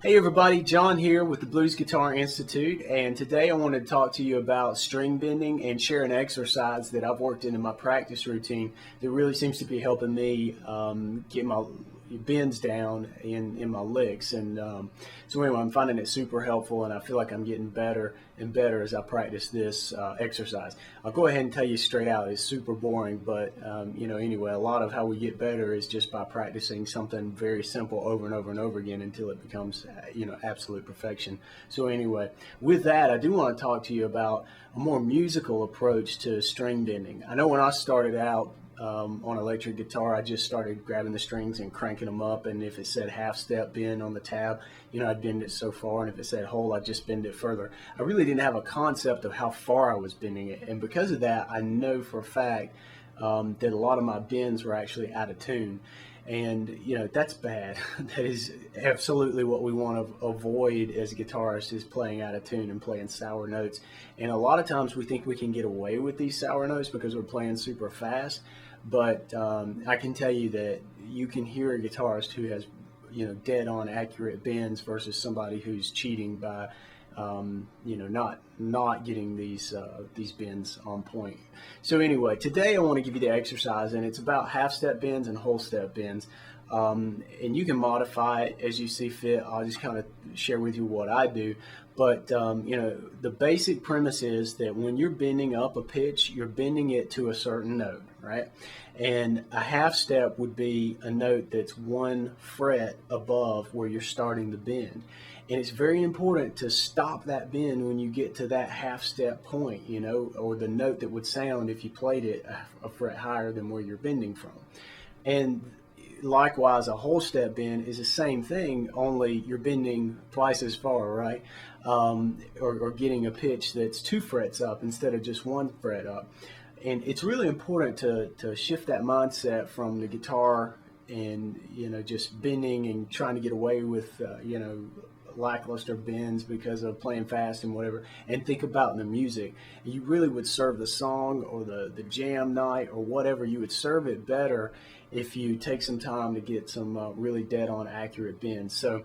Hey everybody, John here with the Blues Guitar Institute, and today I wanted to talk to you about string bending and share an exercise that I've worked into my practice routine that really seems to be helping me get my bends down in my licks. So anyway, I'm finding it super helpful, and I feel like I'm getting better and better as I practice this exercise. I'll go ahead and tell you straight out, it's super boring, but anyway, a lot of how we get better is just by practicing something very simple over and over and over again until it becomes absolute perfection. So anyway, with that, I do want to talk to you about a more musical approach to string bending. I know when I started out on electric guitar, I just started grabbing the strings and cranking them up, and if it said half step bend on the tab, I'd bend it so far, and if it said whole, I'd just bend it further. I really didn't have a concept of how far I was bending it, and because of that, I know for a fact that a lot of my bends were actually out of tune. And that's bad. That is absolutely what we want to avoid as guitarists, is playing out of tune and playing sour notes. And a lot of times we think we can get away with these sour notes because we're playing super fast, but I can tell you that you can hear a guitarist who has dead on accurate bends versus somebody who's cheating by not getting these bends on point. So anyway, today I want to give you the exercise, and it's about half step bends and whole step bends. And you can modify it as you see fit. I'll just kind of share with you what I do. But the basic premise is that when you're bending up a pitch, you're bending it to a certain note, right? And a half step would be a note that's one fret above where you're starting the bend. And it's very important to stop that bend when you get to that half step point, or the note that would sound if you played it a fret higher than where you're bending from. And likewise, a whole step bend is the same thing, only you're bending twice as far, right? Or getting a pitch that's 2 frets up instead of just 1 fret up. And it's really important to shift that mindset from the guitar and just bending and trying to get away with lackluster bends because of playing fast and whatever, and think about the music. You really would serve the song or the jam night or whatever, you would serve it better if you take some time to get some really dead on accurate bends. So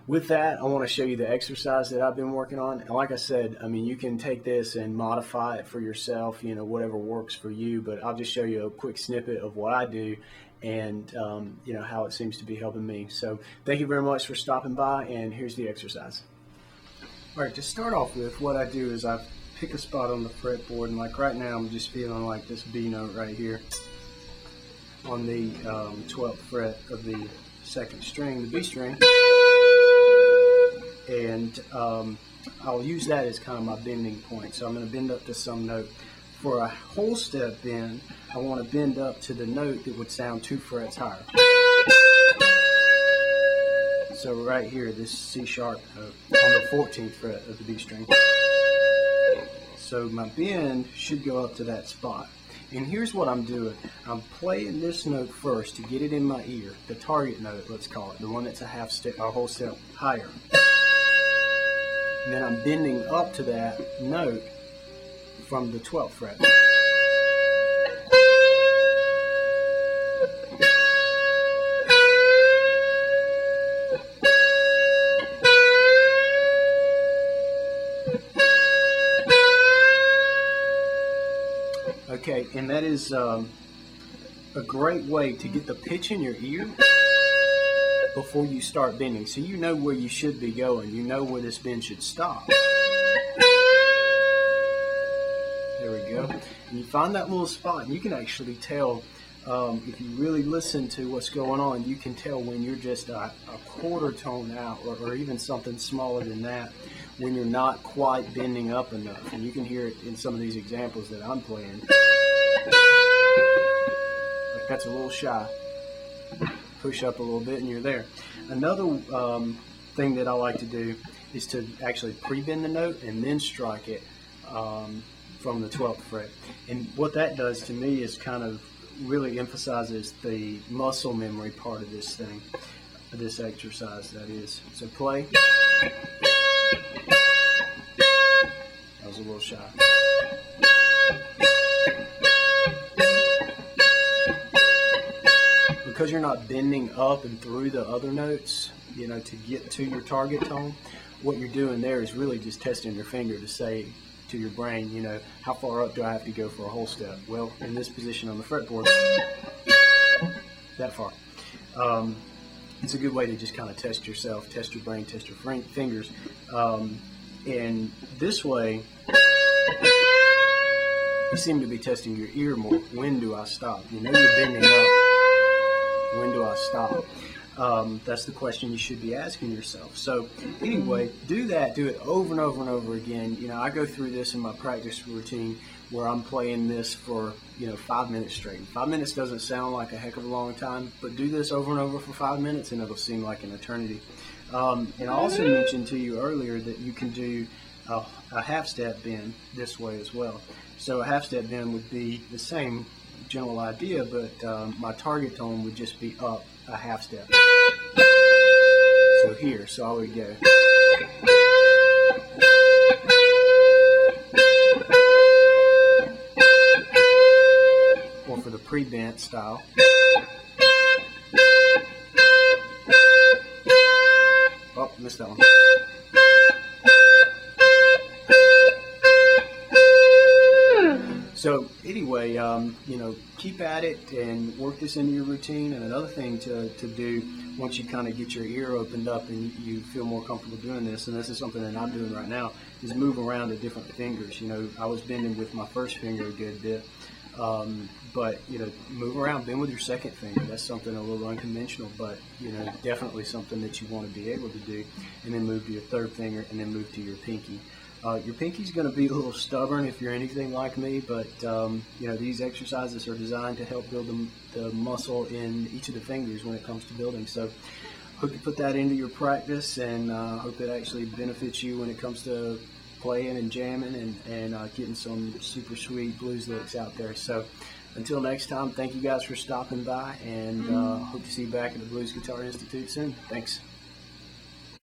with that, I want to show you the exercise that I've been working on. And like I said, you can take this and modify it for yourself, whatever works for you, but I'll just show you a quick snippet of what I do and how it seems to be helping me. So thank you very much for stopping by, and here's the exercise. All right, to start off with, what I do is I pick a spot on the fretboard, and like right now I'm just feeling like this B note right here on the 12th fret of the 2nd string, the B string, and I'll use that as kind of my bending point. So I'm going to bend up to some note. For a whole step bend, I want to bend up to the note that would sound 2 frets higher. So right here, this C sharp note on the 14th fret of the B string. So my bend should go up to that spot. And here's what I'm doing. I'm playing this note first to get it in my ear, the target note, let's call it, the one that's a whole step higher. And then I'm bending up to that note from the 12th fret. Okay, and that is a great way to get the pitch in your ear before you start bending. So you know where you should be going. You know where this bend should stop. There we go. And you find that little spot, and you can actually tell, if you really listen to what's going on, you can tell when you're just a quarter tone out, or even something smaller than that, when you're not quite bending up enough. And you can hear it in some of these examples that I'm playing. Like that's a little shy. Push up a little bit and you're there. Another thing that I like to do is to actually pre-bend the note and then strike it from the 12th fret. And what that does to me is kind of really emphasizes the muscle memory part of this thing, this exercise, that is. So play. That was a little shy. Because you're not bending up and through the other notes, to get to your target tone, what you're doing there is really just testing your finger to say to your brain, how far up do I have to go for a whole step? Well, in this position on the fretboard, that far. It's a good way to just kind of test yourself, test your brain, test your fingers. And this way, you seem to be testing your ear more. When do I stop? You're bending up. When do I stop? That's the question you should be asking yourself. So anyway, do that. Do it over and over and over again. I go through this in my practice routine where I'm playing this for 5 minutes straight. 5 minutes doesn't sound like a heck of a long time, but do this over and over for 5 minutes and it'll seem like an eternity. And I also mentioned to you earlier that you can do a half-step bend this way as well. So a half-step bend would be the same general idea, but my target tone would just be up a half step. So here, so I would go. Or for the pre-bent style. Oh, missed that one. So anyway, keep at it and work this into your routine. And another thing to do once you kind of get your ear opened up and you feel more comfortable doing this, and this is something that I'm doing right now, is move around to different fingers. I was bending with my first finger a good bit, but move around, bend with your second finger. That's something a little unconventional, but definitely something that you want to be able to do. And then move to your third finger, and then move to your pinky. Your pinky's going to be a little stubborn if you're anything like me, but these exercises are designed to help build the muscle in each of the fingers when it comes to building. So hope you put that into your practice, and hope it actually benefits you when it comes to playing and jamming and getting some super sweet blues licks out there. So until next time, thank you guys for stopping by, and hope to see you back at the Blues Guitar Institute soon. Thanks.